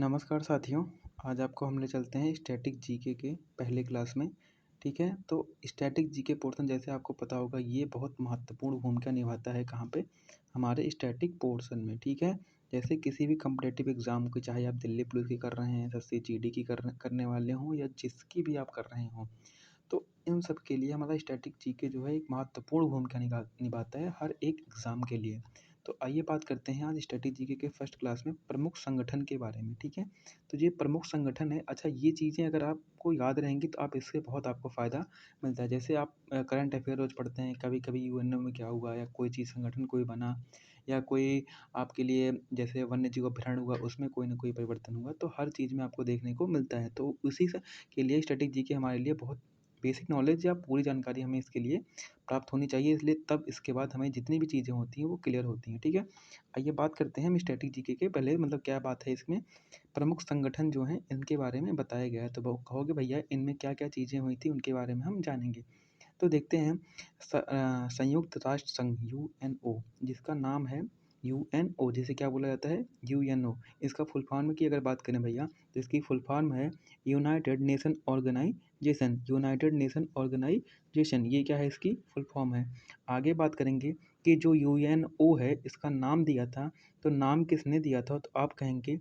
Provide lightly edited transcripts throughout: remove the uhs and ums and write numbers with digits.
नमस्कार साथियों, आज आपको हम ले चलते हैं स्टैटिक जीके के पहले क्लास में। ठीक है, तो स्टैटिक जीके पोर्शन जैसे आपको पता होगा ये बहुत महत्वपूर्ण भूमिका निभाता है कहाँ पे, हमारे स्टैटिक पोर्शन में। ठीक है, जैसे किसी भी कॉम्पिटिटिव एग्ज़ाम की, चाहे आप दिल्ली पुलिस की कर रहे हैं, एसएससी जीडी की करने वाले हों या जिसकी भी आप कर रहे हों, तो इन सब के लिए हमारा स्टैटिक जीके जो है एक महत्वपूर्ण भूमिका निभाता है हर एक एग्ज़ाम के लिए। तो आइए बात करते हैं आज स्टैटिक जीके के फर्स्ट क्लास में प्रमुख संगठन के बारे में। ठीक है, तो ये प्रमुख संगठन है। अच्छा, ये चीज़ें अगर आपको याद रहेंगी तो आप इससे बहुत आपको फ़ायदा मिलता है। जैसे आप करंट अफेयर रोज़ पढ़ते हैं, कभी कभी यूएनओ में क्या हुआ, या कोई चीज़ संगठन कोई बना, या कोई आपके लिए जैसे वन्य जीव अभ्यारण्य हुआ, उसमें कोई ना कोई परिवर्तन हुआ, तो हर चीज़ में आपको देखने को मिलता है। तो उसी से के लिए स्टैटिक जीके हमारे लिए बहुत बेसिक नॉलेज या पूरी जानकारी हमें इसके लिए प्राप्त होनी चाहिए, इसलिए तब इसके बाद हमें जितनी भी चीज़ें होती हैं वो क्लियर होती हैं। ठीक है, आइए बात करते हैं हम स्टैटिक जीके के। पहले मतलब क्या बात है इसमें, प्रमुख संगठन जो हैं इनके बारे में बताया गया है। तो कहोगे भैया इनमें क्या क्या चीज़ें हुई थी, उनके बारे में हम जानेंगे। तो देखते हैं संयुक्त राष्ट्र संघ यूएनओ, जिसका नाम है यूएनओ, जिसे क्या बोला जाता है, यूएनओ। इसका फुल फॉर्म की अगर बात करें भैया, तो इसकी फुल फॉर्म है united nation organisation. United nation organisation, ये क्या है, इसकी फुल फॉर्म है। आगे बात करेंगे कि जो यूएनओ है इसका नाम दिया था, तो नाम किसने दिया था, तो आप कहेंगे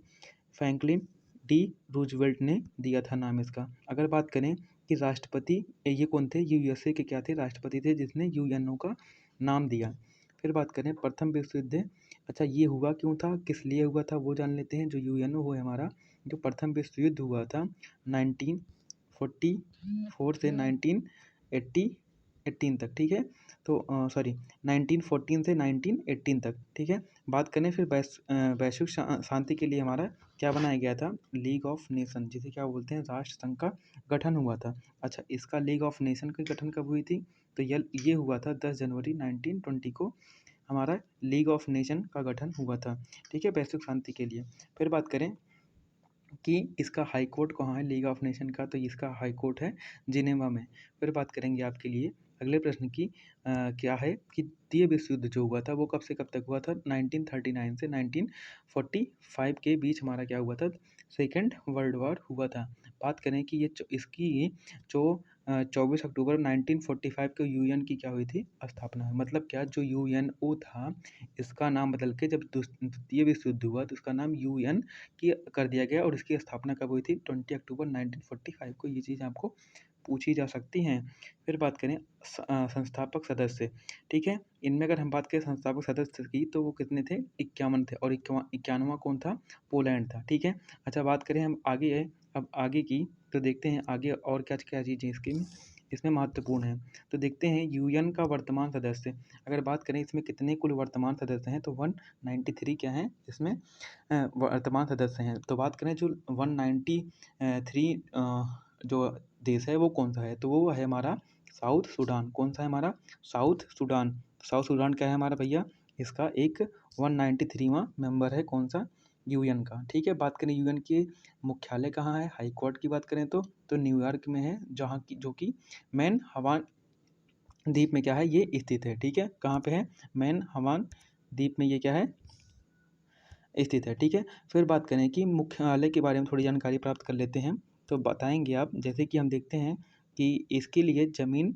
फ्रैंकलिन डी रूजवेल्ट ने दिया था नाम इसका। अगर बात करें कि राष्ट्रपति ये कौन थे, यूएसए के क्या थे, राष्ट्रपति थे जिसने यूएनओ का नाम दिया। फिर बात करें प्रथम विश्व युद्ध। अच्छा, ये हुआ क्यों था, किस लिए हुआ था, वो जान लेते हैं। जो यूएनओ है हमारा, जो प्रथम विश्व युद्ध हुआ था 1944 से 1918 तक। ठीक है, तो सॉरी 1914 से 1918 तक। ठीक है, बात करें फिर वैश्विक शांति के लिए हमारा क्या बनाया गया था, लीग ऑफ नेशन, जिसे क्या बोलते हैं, राष्ट्र संघ का गठन हुआ था। अच्छा, इसका लीग ऑफ नेशन का गठन कब हुई थी, तो ये हुआ था 10 जनवरी 1920 को हमारा लीग ऑफ नेशन का गठन हुआ था। ठीक है, वैश्विक शांति के लिए। फिर बात करें कि इसका हाई कोर्ट कहाँ है लीग ऑफ नेशन का, तो इसका हाई कोर्ट है जिनेवा में। फिर बात करेंगे आपके लिए अगले प्रश्न की, क्या है कि द्वितीय विश्व युद्ध जो हुआ था वो कब से कब तक हुआ था, 1939 से 1945 के बीच हमारा क्या हुआ था, सेकेंड वर्ल्ड वॉर हुआ था। बात करें कि इसकी जो 24 अक्टूबर 1945 को यूएन की क्या हुई थी, स्थापना है। मतलब क्या, जो यूएनओ था इसका नाम बदल के जब द्वितीय विश्व युद्ध हुआ तो इसका नाम यूएन की कर दिया गया, और इसकी स्थापना कब हुई थी, 20 अक्टूबर 1945 को। ये चीज़ आपको पूछी जा सकती हैं। फिर बात करें संस्थापक सदस्य। ठीक है, इनमें अगर हम बात करें संस्थापक सदस्य की, तो वो कितने थे, 51 थे, और 91वां कौन था, पोलैंड था। ठीक है, अच्छा बात करें हम आगे है, अब आगे की, तो देखते हैं आगे और क्या क्या चीज़ें इसमें महत्वपूर्ण है। तो देखते हैं यूएन का वर्तमान सदस्य, अगर बात करें इसमें कितने कुल वर्तमान सदस्य हैं, तो 193 क्या हैं इसमें वर्तमान सदस्य हैं। तो बात करें जो 193 जो देश है वो कौन सा है, तो वो है हमारा साउथ सूडान। कौन सा है हमारा, साउथ सूडान। साउथ सूडान क्या है हमारा भैया, इसका एक 193वां मेंबर है, कौन सा, यूएन का। ठीक है, बात करें यूएन के मुख्यालय कहाँ है, हाई कोर्ट की बात करें तो न्यूयॉर्क में है, जहाँ की जो कि मैन हवान द्वीप में क्या है, ये स्थित है। ठीक है, कहाँ पे है, मैन हवान द्वीप में ये क्या है, स्थित है। ठीक है, फिर बात करें कि मुख्यालय के बारे में थोड़ी जानकारी प्राप्त कर लेते हैं। तो बताएंगे आप, जैसे कि हम देखते हैं कि इसके लिए ज़मीन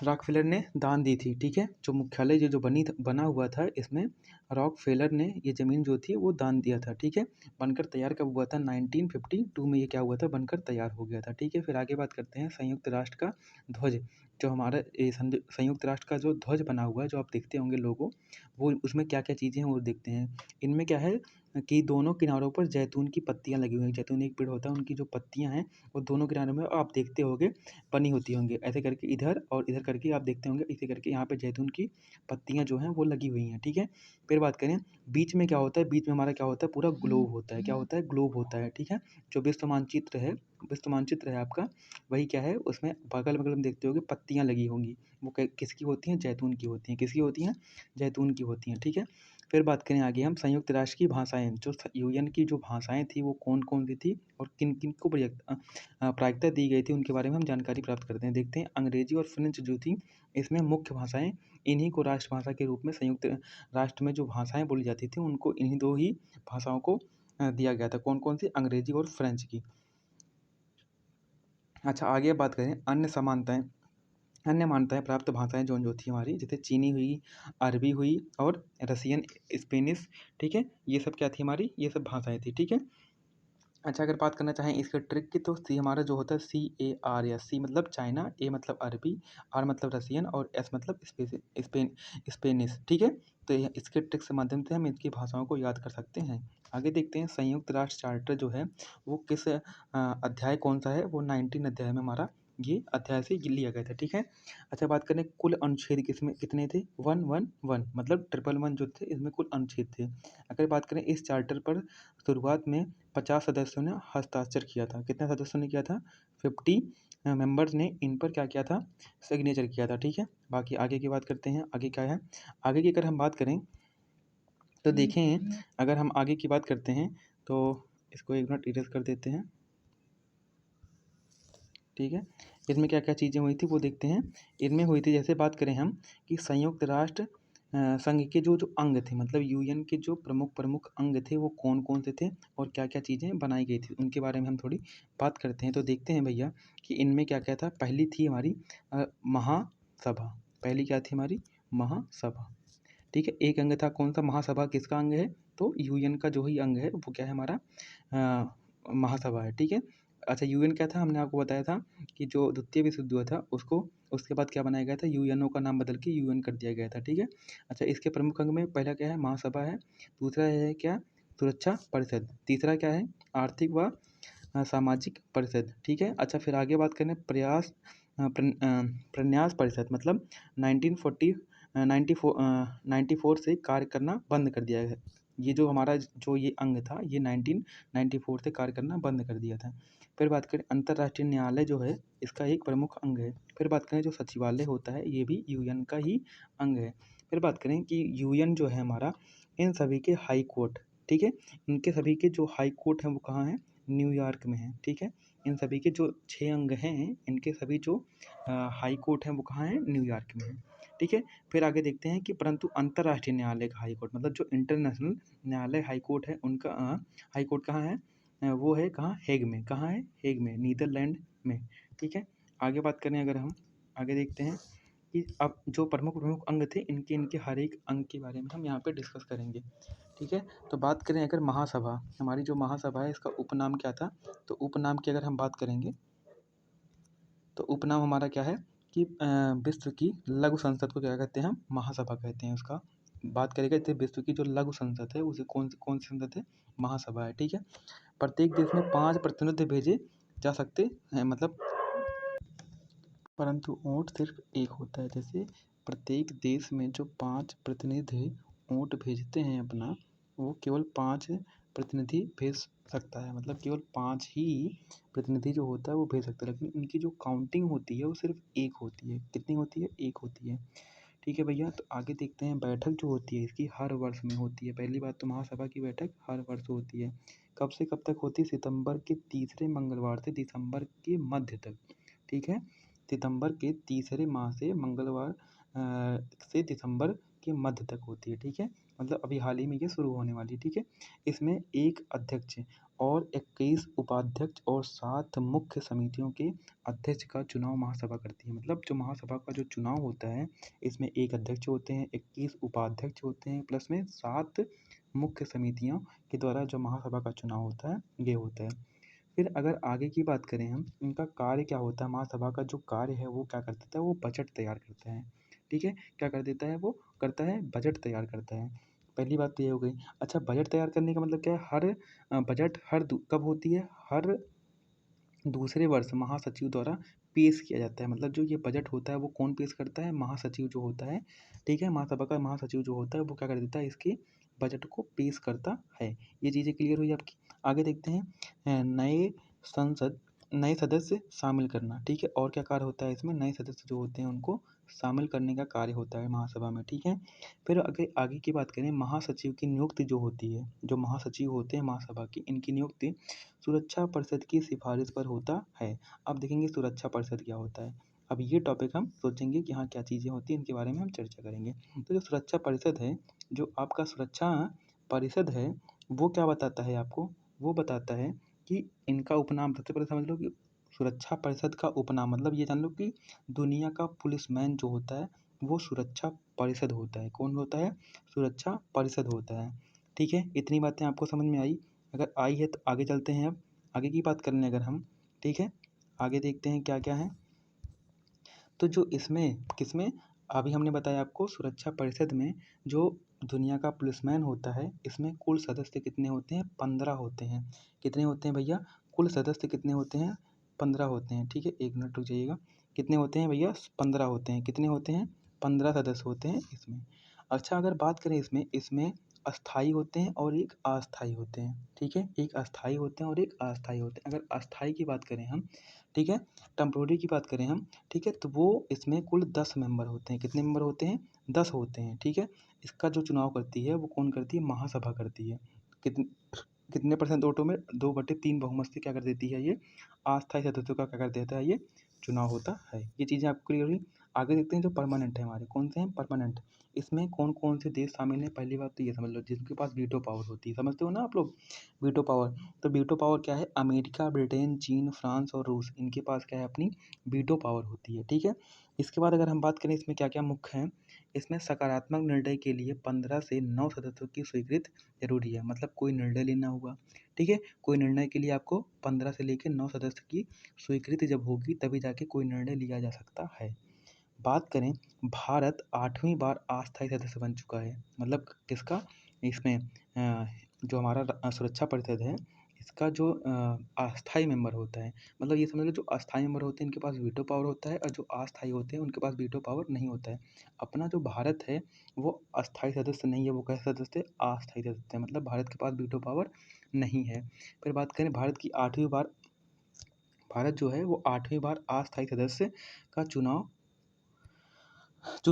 रॉकफेलर ने दान दी थी। ठीक है, जो मुख्यालय जो बना हुआ था, इसमें रॉकफेलर ने ये ज़मीन जो थी वो दान दिया था। ठीक है, बनकर तैयार कब हुआ था, 1952 में ये क्या हुआ था, बनकर तैयार हो गया था। ठीक है, फिर आगे बात करते हैं संयुक्त राष्ट्र का ध्वज। जो हमारा संयुक्त राष्ट्र का जो ध्वज बना हुआ है, जो आप देखते होंगे लोगो, वो उसमें क्या क्या चीज़ें हैं वो देखते हैं। इनमें क्या है कि दोनों किनारों पर जैतून की पत्तियां लगी हुई हैं। जैतून एक पेड़ होता है, उनकी जो पत्तियां हैं वो दोनों किनारों में आप देखते होंगे बनी होती होंगी, ऐसे करके इधर और इधर करके आप देखते होंगे, इसे करके यहाँ पे जैतून की पत्तियाँ जो हैं वो लगी हुई हैं। ठीक है, फिर बात करें बीच में क्या होता है, बीच में हमारा क्या होता है, पूरा ग्लोब होता है। क्या होता है, ग्लोब होता है। ठीक है, जो विश्व मानचित्र है आपका, वही क्या है, उसमें बगल बगल में देखते होंगे पत्तियाँ लगी होंगी, वो किसकी होती हैं, जैतून की होती हैं। किसकी होती हैं, जैतून की होती हैं। ठीक है, फिर बात करें आगे हम संयुक्त राष्ट्र की भाषाएं। जो यूएन की जो भाषाएं थी वो कौन कौन सी थी और किन किन को प्रायिकता दी गई थी, उनके बारे में हम जानकारी प्राप्त करते हैं। देखते हैं अंग्रेजी और फ्रेंच जो थी इसमें मुख्य भाषाएं, इन्हीं को राष्ट्रभाषा के रूप में संयुक्त राष्ट्र में जो भाषाएं बोली जाती थी उनको इन्हीं दो ही भाषाओं को दिया गया था। कौन-कौन सी? अंग्रेजी और फ्रेंच की। अच्छा, आगे बात करें अन्य मान्यताएँ प्राप्त भाषाएँ जो थी हमारी, जैसे चीनी हुई, अरबी हुई और रसियन, स्पेनिश, ठीक है? ये सब क्या थी हमारी? ये सब भाषाएँ थी, ठीक है? अच्छा, अगर बात करना चाहें इसके ट्रिक की, तो सी हमारा जो होता है CARS, सी मतलब चाइना, ए मतलब अरबी, आर मतलब रसियन और एस मतलब स्पेनिश, ठीक है? तो ये इसके ट्रिक के माध्यम से हम इनकी भाषाओं को याद कर सकते हैं। आगे देखते हैं संयुक्त राष्ट्र चार्टर जो है वो किस अध्याय कौन-सा है? वो 19 अध्याय में हमारा ये अध्याय से ये लिया गया था, ठीक है? अच्छा, बात करें कुल अनुच्छेद किसमें कितने थे? 111 मतलब 111 जो थे, इसमें कुल अनुच्छेद थे। अगर बात करें इस चार्टर पर शुरुआत में 50 सदस्यों ने हस्ताक्षर किया था। कितने सदस्यों ने किया था? 50 मेंबर्स ने इन पर क्या किया था? सिग्नेचर किया था, ठीक है? बाकी आगे की बात करते हैं, आगे क्या है? आगे की अगर हम बात करें तो देखें, अगर हम आगे की बात करते हैं तो इसको एक मिनट इरेज़ कर देते हैं, ठीक है? इसमें क्या-क्या चीज़ें हुई थी वो देखते हैं। इनमें हुई थी, जैसे बात करें हम कि संयुक्त राष्ट्र संघ के जो अंग थे, मतलब यूएन के जो प्रमुख अंग थे वो कौन-कौन से थे और क्या-क्या चीज़ें बनाई गई थी, उनके बारे में हम थोड़ी बात करते हैं। तो देखते हैं भैया कि इनमें क्या-क्या था। पहली थी हमारी महासभा। पहली क्या थी हमारी? महासभा, ठीक है? एक अंग था कौन-सा? महासभा किसका अंग है? तो यूएन का जो ही अंग है वो क्या है हमारा? महासभा है, ठीक है? अच्छा, यूएन क्या था? हमने आपको बताया था कि जो द्वितीय विश्व युद्ध हुआ था उसको उसके बाद क्या बनाया गया था? यूएनओ का नाम बदल के यूएन कर दिया गया था, ठीक है? अच्छा, इसके प्रमुख अंग में पहला क्या है? महासभा है। दूसरा है क्या? सुरक्षा परिषद। तीसरा क्या है? आर्थिक व सामाजिक परिषद, ठीक है? अच्छा, फिर आगे बात करें प्रन्यास परिषद, मतलब 1940 94 से कार्य करना बंद कर दिया है। ये जो हमारा जो ये अंग था ये 1994 से कार्य करना बंद कर दिया था। फिर बात करें अंतर्राष्ट्रीय न्यायालय जो है इसका एक प्रमुख अंग है। फिर बात करें जो सचिवालय होता है ये भी यूएन का ही अंग है। फिर बात करें कि यूएन जो है हमारा, इन सभी के हाई कोर्ट, ठीक है? इनके सभी के जो हाई कोर्ट हैं वो कहाँ हैं? न्यूयॉर्क में हैं, ठीक है? इन सभी के जो 6 अंग हैं इनके सभी जो हाई कोर्ट हैं वो कहाँ हैं? न्यूयॉर्क में हैं, ठीक है? फिर आगे देखते हैं कि परंतु अंतर्राष्ट्रीय न्यायालय का हाई कोर्ट, मतलब जो इंटरनेशनल न्यायालय हाई कोर्ट है उनका हाई कोर्ट कहाँ है? वो है कहाँ? हेग में। कहाँ है? हेग में, नीदरलैंड में, ठीक है? आगे बात करें अगर हम, आगे देखते हैं कि अब जो प्रमुख अंग थे इनके इनके हर एक अंग के बारे में हम यहाँ पे डिस्कस करेंगे, ठीक है? तो बात करें अगर महासभा, हमारी जो महासभा है इसका उपनाम क्या था? तो उपनाम की अगर हम बात करेंगे तो उपनाम हमारा क्या है कि विश्व की लघु संसद को क्या कहते हैं हम? महासभा कहते हैं उसका। बात करेंगे तो विश्व की जो लघु संसद है उसे कौन सी संसद है? महासभा है, ठीक है? प्रत्येक देश में 5 प्रतिनिधि भेजे जा सकते हैं, मतलब परंतु वोट सिर्फ एक होता है। जैसे प्रत्येक देश में जो 5 प्रतिनिधि वोट भेजते हैं अपना, वो केवल 5 प्रतिनिधि भेज सकता है, मतलब केवल 5 ही प्रतिनिधि जो होता है वो भेज सकता है, लेकिन इनकी जो काउंटिंग होती है वो सिर्फ एक होती है। कितनी होती है? एक होती है, ठीक है भैया? तो आगे देखते हैं, बैठक जो होती है इसकी हर वर्ष में होती है। पहली बात तो महासभा की बैठक हर वर्ष होती है। कब से कब तक होती है? सितंबर के तीसरे मंगलवार से दिसंबर के मध्य तक, ठीक है? सितंबर के तीसरे माह से मंगलवार से दिसंबर के मध्य तक होती है, ठीक है? मतलब अभी हाल ही में ये शुरू होने वाली है, ठीक है? इसमें एक अध्यक्ष और 21 उपाध्यक्ष और 7 मुख्य समितियों के अध्यक्ष का चुनाव महासभा करती है। मतलब जो महासभा का जो चुनाव होता है इसमें एक अध्यक्ष होते हैं, 21 उपाध्यक्ष होते हैं, प्लस में 7 मुख्य समितियों के द्वारा जो महासभा का चुनाव होता है ये होता है। फिर अगर आगे की बात करें हम, इनका कार्य क्या होता है? महासभा का जो कार्य है वो क्या करता है? वो बजट तैयार करता है, ठीक है? क्या कर देता है? वो करता है बजट तैयार करता है। पहली बात तो ये हो गई। अच्छा, बजट तैयार करने का मतलब क्या है? बजट कब होती है? हर दूसरे वर्ष महासचिव द्वारा पेश किया जाता है। मतलब जो ये बजट होता है वो कौन पेश करता है? महासचिव जो होता है, ठीक है? महासभा का महासचिव जो होता है वो क्या कर देता है? इसके बजट को पेश करता है। ये चीज़ें क्लियर हुई आपकी? आगे देखते हैं नए सदस्य शामिल करना, ठीक है? और क्या कार्य होता है इसमें? नए सदस्य जो होते हैं उनको शामिल करने का कार्य होता है महासभा में, ठीक है? फिर आगे आगे की बात करें, महासचिव की नियुक्ति जो होती है, जो महासचिव होते हैं महासभा की, इनकी नियुक्ति सुरक्षा परिषद की सिफारिश पर होता है। अब देखेंगे सुरक्षा परिषद क्या होता है। अब ये टॉपिक हम सोचेंगे कि हाँ क्या चीज़ें होती हैं, इनके बारे में हम चर्चा करेंगे। तो जो सुरक्षा परिषद है, जो आपका सुरक्षा परिषद है, वो क्या बताता है आपको, वो बताता है कि इनका उपनाम सबसे पहले समझ लो कि सुरक्षा परिषद का उपनाम, मतलब ये जान लो कि दुनिया का पुलिसमैन जो होता है वो सुरक्षा परिषद होता है। कौन होता है? सुरक्षा परिषद होता है। ठीक है, इतनी बातें आपको समझ में आई? अगर आई है तो आगे चलते हैं, अब आगे की बात कर लें अगर हम। ठीक है, आगे देखते हैं क्या क्या है। तो जो इसमें किसमें अभी हमने बताया आपको, सुरक्षा परिषद में जो दुनिया का पुलिसमैन होता है, इसमें कुल सदस्य कितने होते हैं? 15 होते हैं। कितने होते हैं भैया? कुल सदस्य कितने होते हैं? 15 होते हैं। ठीक है, एक मिनट रुक जाइएगा। कितने होते हैं भैया? 15 होते हैं। कितने होते हैं? 15 सदस्य होते हैं इसमें। अच्छा, अगर बात करें इसमें इसमें अस्थाई होते हैं और एक अस्थाई होते हैं। ठीक है, एक अस्थाई होते हैं और एक अस्थाई होते हैं। अगर अस्थाई की बात करें हम, ठीक है, टेम्पोररी की बात करें हम, ठीक है, तो वो इसमें कुल 10 मेंबर होते हैं। कितने मेंबर होते हैं? 10 होते हैं। ठीक है, इसका जो चुनाव करती है वो कौन करती है? महासभा करती है। कितने कितने परसेंट वोटों में? 2/3 बहुमत से क्या कर देती है ये? अस्थायी सदस्यों का क्या कर देता है ये? चुनाव होता है। ये चीज़ें आपको क्लियर हुई? आगे देखते हैं जो परमानेंट है हमारे, कौन से हैं परमानेंट? इसमें कौन कौन से देश शामिल हैं? पहली बात तो ये समझ लो, जिनके पास वीटो पावर होती है। समझते हो ना आप लोग? Veto power. तो वीटो पावर क्या है? अमेरिका, ब्रिटेन, चीन, फ्रांस और रूस, इनके पास क्या है? अपनी वीटो पावर होती है। ठीक है, इसके बाद अगर हम बात करें इसमें क्या क्या मुख्य हैं, इसमें सकारात्मक निर्णय के लिए 15 से 9 सदस्यों की स्वीकृति जरूरी है। मतलब कोई निर्णय लेना होगा, ठीक है, कोई निर्णय के लिए आपको 15 से लेकर 9 सदस्य की स्वीकृति जब होगी तभी जाके कोई निर्णय लिया जा सकता है। बात करें, भारत 8वीं बार अस्थायी सदस्य बन चुका है। मतलब किसका? इसमें जो हमारा सुरक्षा परिषद है, इसका जो अस्थायी मेंबर होता है, मतलब ये समझ लो जो अस्थायी मेंबर होते हैं इनके पास वीटो पावर होता है और जो अस्थायी होते हैं उनके पास वीटो पावर नहीं होता है। अपना जो भारत है वो अस्थायी सदस्य नहीं है, वो कैसे सदस्य? अस्थायी सदस्य है, मतलब भारत के पास वीटो पावर नहीं है। फिर बात करें भारत की 8वीं बार, भारत जो है वो 8वीं बार अस्थायी सदस्य का चुना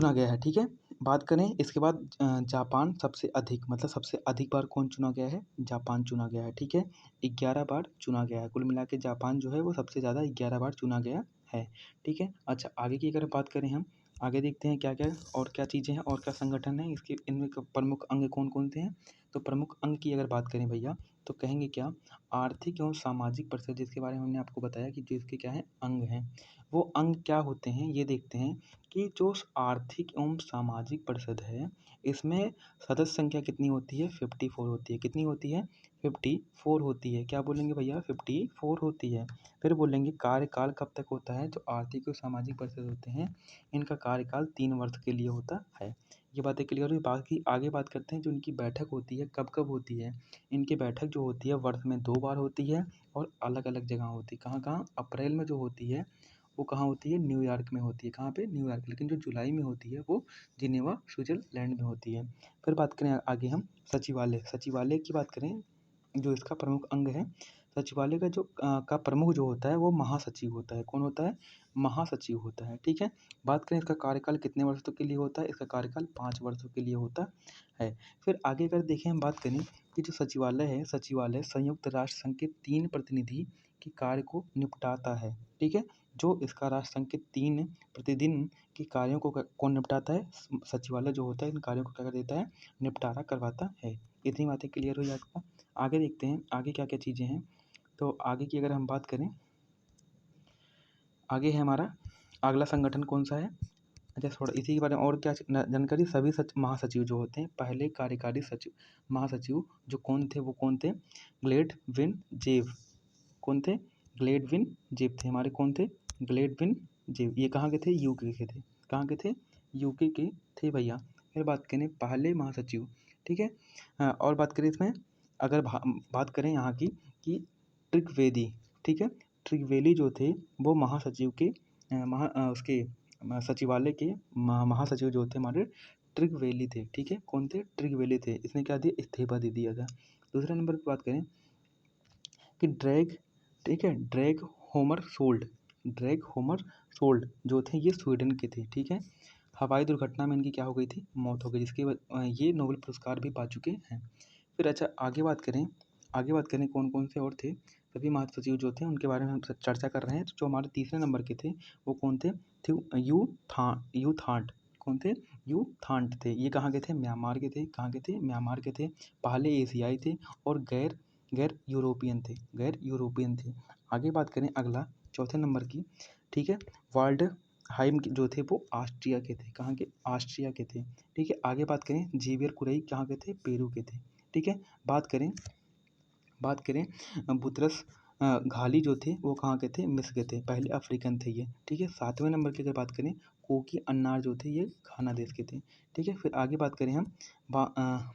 गया है। ठीक है, बात करें इसके बाद जापान सबसे अधिक, मतलब सबसे अधिक बार कौन चुना गया है? जापान चुना गया है। ठीक है, 11 बार चुना गया है। कुल मिला के जापान जो है वो सबसे ज़्यादा 11 बार चुना गया है। ठीक है, अच्छा आगे की अगर बात करें हम, आगे देखते हैं क्या क्या और क्या चीज़ें हैं और क्या संगठन है इसके, इनमें प्रमुख अंग कौन कौन से हैं। तो प्रमुख अंग की अगर बात करें भैया तो कहेंगे क्या? आर्थिक एवं सामाजिक परिषद, जिसके बारे में हमने आपको बताया कि जिसके क्या है अंग हैं, वो अंग क्या होते हैं ये देखते हैं कि जो आर्थिक एवं सामाजिक परिषद है इसमें सदस्य संख्या कितनी होती है? 54 होती है। कितनी होती है? 54 होती है। क्या बोलेंगे भैया? 54 होती है। फिर बोलेंगे कार्यकाल कब तक होता है? जो आर्थिक और सामाजिक परिषद होते हैं इनका कार्यकाल 3 वर्ष के लिए होता है। ये बातें क्लियर हुई? बाकी आगे बात करते हैं जो इनकी बैठक होती है कब कब होती है। इनकी बैठक जो होती है वर्ष में 2 बार होती है और अलग अलग जगह होती है। कहाँ कहाँ? अप्रैल में जो होती है वो कहाँ होती है? न्यूयॉर्क में होती है। कहाँ पे? न्यूयॉर्क। लेकिन जो जुलाई में होती है वो जिनेवा स्विट्ज़रलैंड में होती है। फिर बात करें आगे हम सचिवालय, सचिवालय की बात करें, जो इसका प्रमुख अंग है, सचिवालय का जो का प्रमुख जो होता है वो महासचिव होता है। कौन होता है? महासचिव होता है। ठीक है, बात करें इसका कार्यकाल कितने वर्षों के लिए होता है? इसका कार्यकाल 5 वर्षों के लिए होता है। फिर आगे अगर देखें हम बात करें कि जो सचिवालय है, सचिवालय संयुक्त राष्ट्र संघ के 3 प्रतिनिधि के कार्य को निपटाता है। ठीक है, जो इसका राष्ट्र संघ के 3 प्रतिदिन के कार्यों को कौन निपटाता है? सचिवालय जो होता है इन कार्यों को क्या कर देता है? निपटारा करवाता है। इतनी बातें क्लियर हुई आपको? आगे देखते हैं आगे क्या क्या चीज़ें हैं। तो आगे की अगर हम बात करें, आगे है हमारा अगला संगठन कौन सा है? अच्छा, थोड़ा इसी के बारे में और क्या जानकारी। सभी महासचिव जो होते हैं, पहले कार्यकारी सचिव महासचिव जो कौन थे वो कौन थे? ग्लेडविन जेव। कौन थे? ग्लेडविन जेव थे हमारे। कौन थे? ग्लेडविन जेव। ये कहाँ के थे? यूके के थे। कहाँ के थे? यूके के थे भैया। फिर बात करें पहले महासचिव, ठीक है, और बात करें इसमें अगर बात करें यहाँ की कि ट्रिगवेदी, ठीक है, ट्रिगवेली जो थे वो महासचिव के उसके सचिवालय के महासचिव जो थे हमारे ट्रिगवेली थे। ठीक है, कौन थे? ट्रिगवेली थे। इसने क्या दिया? इस्तीफा दे दिया था। दूसरे नंबर की बात करें कि ड्रैग, ठीक है, ड्रैग होमर सोल्ड जो थे ये स्वीडन के थे। ठीक है, हवाई दुर्घटना में इनकी क्या हो गई थी? मौत हो गई, जिसके ये नोबेल पुरस्कार भी पा चुके हैं। फिर अच्छा आगे बात करें कौन कौन से और थे सभी महासचिव जो थे उनके बारे में हम चर्चा कर रहे हैं। तो जो हमारे तीसरे नंबर के थे वो कौन थे? You that. कौन थे? यू थांट थे। ये कहाँ के थे? म्यांमार के थे। कहाँ के थे? म्यांमार के थे। पहले एशियाई थे और गैर गैर यूरोपियन थे, गैर यूरोपियन थे। आगे बात करें अगला चौथे नंबर की, ठीक है। वर्ल्ड हाइम जो थे वो ऑस्ट्रिया के थे। कहाँ के? ऑस्ट्रिया के थे, ठीक है। आगे बात करें जेवियर कुरई कहाँ के थे? पेरू के थे, ठीक है। बात करें बुतरस घाली जो थे वो कहाँ के थे? मिस्र के थे। पहले अफ्रीकन थे ये, ठीक है। सातवें नंबर की अगर बात करें कोकी अन्नार जो थे ये घाना देश के थे, ठीक है। फिर आगे बात करें हम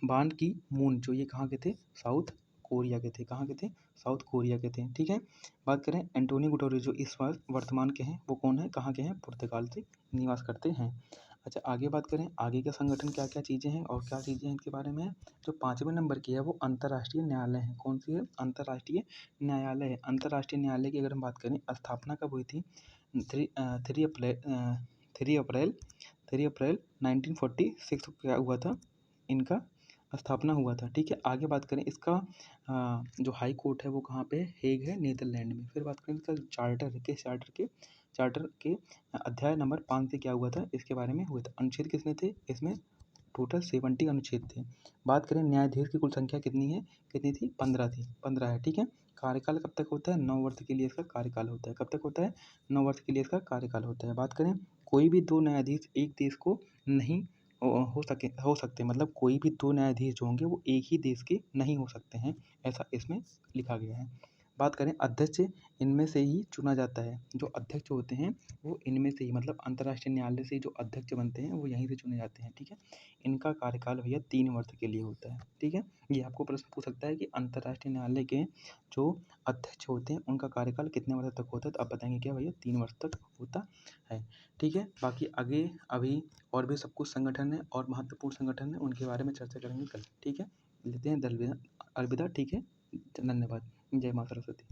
बान की मून जो ये कहाँ के थे? साउथ कोरिया के थे। कहाँ के थे? साउथ कोरिया के थे, ठीक है। बात करें एंटोनियो गुटेरेस जो इस वक्त वर्तमान के हैं वो कौन है? कहाँ के हैं? पुर्तगाल से निवास करते हैं। अच्छा आगे बात करें आगे का संगठन क्या क्या चीज़ें हैं और क्या चीज़ें हैं इनके बारे में है। जो पाँचवें नंबर की है वो अंतर्राष्ट्रीय न्यायालय है। कौन सी है? अंतर्राष्ट्रीय न्यायालय है। अंतर्राष्ट्रीय न्यायालय की अगर हम बात करें स्थापना कब हुई थी? Three three April three April 1946 को क्या हुआ था? इनका स्थापना हुआ था, ठीक है। आगे बात करें इसका जो हाई कोर्ट है वो कहाँ पे? हेग है, नीदरलैंड में। फिर बात करें इसका चार्टर के अध्याय नंबर 5 से क्या हुआ था? इसके बारे में हुआ था। अनुच्छेद कितने थे इसमें? टोटल 70 अनुच्छेद थे। बात करें न्यायाधीश की कुल संख्या कितनी है? कितनी थी? 15 थी, 15 है, ठीक है। कार्यकाल कब तक होता है? 9 वर्ष के लिए इसका कार्यकाल होता है। कब तक होता है? 9 वर्ष के लिए इसका कार्यकाल होता है। बात करें कोई भी दो न्यायाधीश एक देश को नहीं हो सकते, मतलब कोई भी दो न्यायाधीश जो होंगे वो एक ही देश के नहीं हो सकते हैं, ऐसा इसमें लिखा गया है। बात करें अध्यक्ष इनमें से ही चुना जाता है। जो अध्यक्ष होते हैं वो इनमें से ही, मतलब अंतर्राष्ट्रीय न्यायालय से जो अध्यक्ष बनते हैं वो यहीं से चुने जाते हैं, ठीक है। इनका कार्यकाल भैया 3 वर्ष के लिए होता है, ठीक है। ये आपको प्रश्न पूछ सकता है कि अंतर्राष्ट्रीय न्यायालय के जो अध्यक्ष होते हैं उनका कार्यकाल कितने वर्ष तक होता है, तो आप बताएंगे क्या भैया? 3 वर्ष तक होता है, ठीक है। बाकी आगे अभी और भी सब कुछ संगठन है और महत्वपूर्ण संगठन है, उनके बारे में चर्चा करेंगे कल, ठीक है। लेते हैं अलविदा, ठीक है। धन्यवाद। जय माता सरस्वती।